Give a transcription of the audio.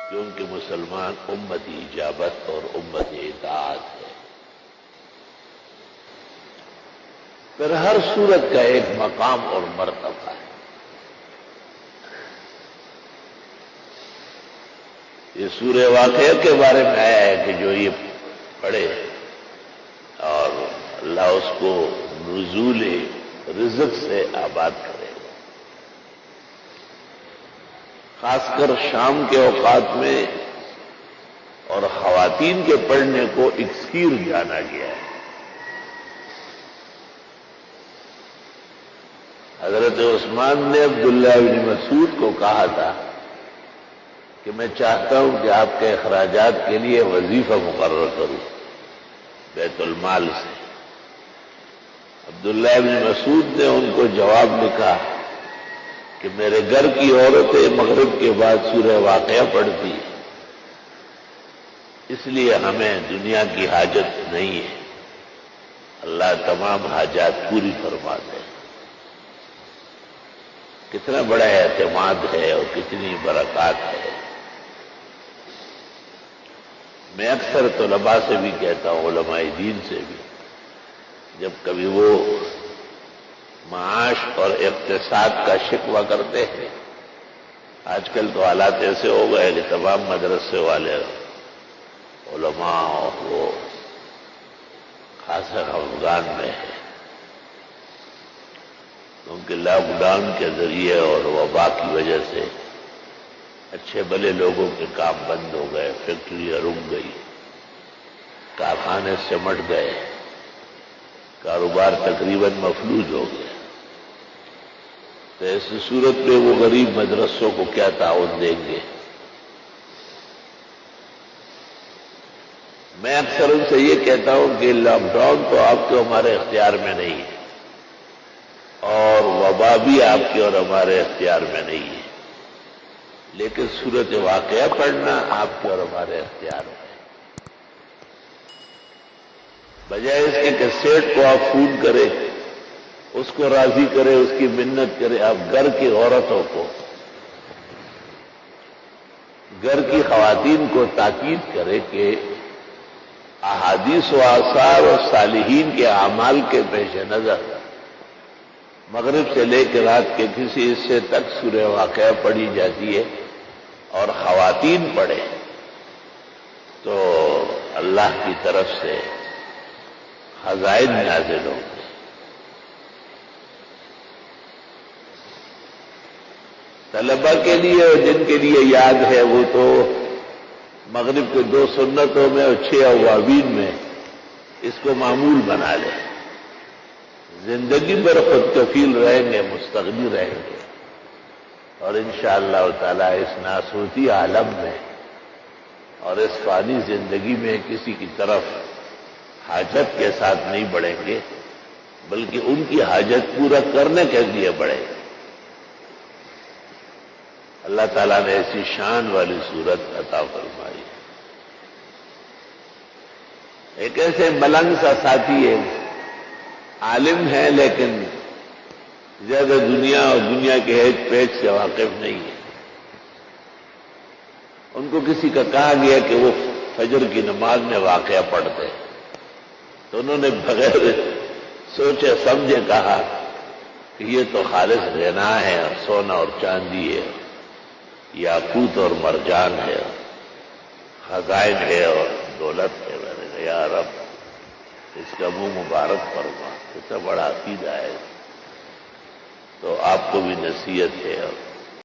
کیونکہ مسلمان امت اجابت اور امت اطاعت ہے۔ پھر ہر سورت کا ایک مقام اور مرتبہ ہے۔ یہ سورہ واقعہ کے بارے میں آیا ہے کہ جو یہ پڑھے اور اللہ اس کو نزول رزق سے آباد کرے گا۔ خاص کر شام کے اوقات میں اور خواتین کے پڑھنے کو اکثیر جانا گیا ہے۔ حضرت عثمان نے عبداللہ بن مسعود کو کہا تھا کہ میں چاہتا ہوں کہ آپ کے اخراجات کے لیے وظیفہ مقرر کروں بیت المال سے۔ عبداللہ بن مسعود نے ان کو جواب لکھا کہ میرے گھر کی عورتیں مغرب کے بعد سورہ واقعہ پڑھتی ہیں، اس لیے ہمیں دنیا کی حاجت نہیں ہے، اللہ تمام حاجات پوری فرما دے۔ کتنا بڑا اعتماد ہے اور کتنی برکات ہے۔ میں اکثر طلباء سے بھی کہتا ہوں، علماء دین سے بھی، جب کبھی وہ معاش اور اقتصاد کا شکوہ کرتے ہیں، آج کل تو حالات ایسے ہو گئے کہ تمام مدرسے والے علماء اور وہ خاص افغان میں ہے، کیونکہ لاک ڈاؤن کے ذریعے اور وبا کی وجہ سے اچھے بھلے لوگوں کے کام بند ہو گئے، فیکٹریاں رک گئی، کارخانے سمٹ گئے، کاروبار تقریباً مفلوج ہو گیا۔ تو ایسی صورت میں وہ غریب مدرسوں کو کیا تعاون دیں گے؟ میں اکثر ان سے یہ کہتا ہوں کہ لاک ڈاؤن تو آپ کے ہمارے اختیار میں نہیں ہے، اور وبا بھی آپ کے اور ہمارے اختیار میں نہیں ہے، لیکن سورت واقعہ پڑھنا آپ کے اور ہمارے اختیار میں ہے۔ بجائے اس کے کیسٹ کو آپ فون کرے، اس کو راضی کرے، اس کی منت کرے، آپ گھر کی عورتوں کو، گھر کی خواتین کو تاکید کرے کہ احادیث و آثار اور صالحین کے اعمال کے پیش نظر مغرب سے لے کے رات کے کسی حصے تک سورہ واقعہ پڑھی جاتی ہے اور خواتین پڑھیں تو اللہ کی طرف سے خزائن نازل ہوں گے۔ طلبہ کے لیے اور جن کے لیے یاد ہے وہ تو مغرب کے 2 سنتوں میں اور 6 اوابین میں اس کو معمول بنا لیں، زندگی پر خود کفیل رہیں گے، مستغنی رہیں گے، اور انشاءاللہ تعالی اس ناسوتی عالم میں اور اس فانی زندگی میں کسی کی طرف حاجت کے ساتھ نہیں بڑھیں گے، بلکہ ان کی حاجت پورا کرنے کے لیے بڑھیں گے۔ اللہ تعالیٰ نے ایسی شان والی صورت عطا فرمائی۔ ایک ایسے ملنگ سا ساتھی ہے، عالم ہے لیکن زیادہ دنیا اور دنیا کے ہیج پیج سے واقف نہیں ہے۔ ان کو کسی کا کہا گیا کہ وہ فجر کی نماز میں واقعہ پڑھتے ہیں، تو انہوں نے بغیر سوچے سمجھے کہا کہ یہ تو خالص غنا ہے، اور سونا اور چاندی ہے، یاقوت اور مرجان ہے، خزائن ہے اور دولت ہے۔ میں نے کہا یا رب اس کا منہ مبارک فرما، اتنا بڑا عقیدہ ہے۔ تو آپ کو بھی نصیحت ہے اور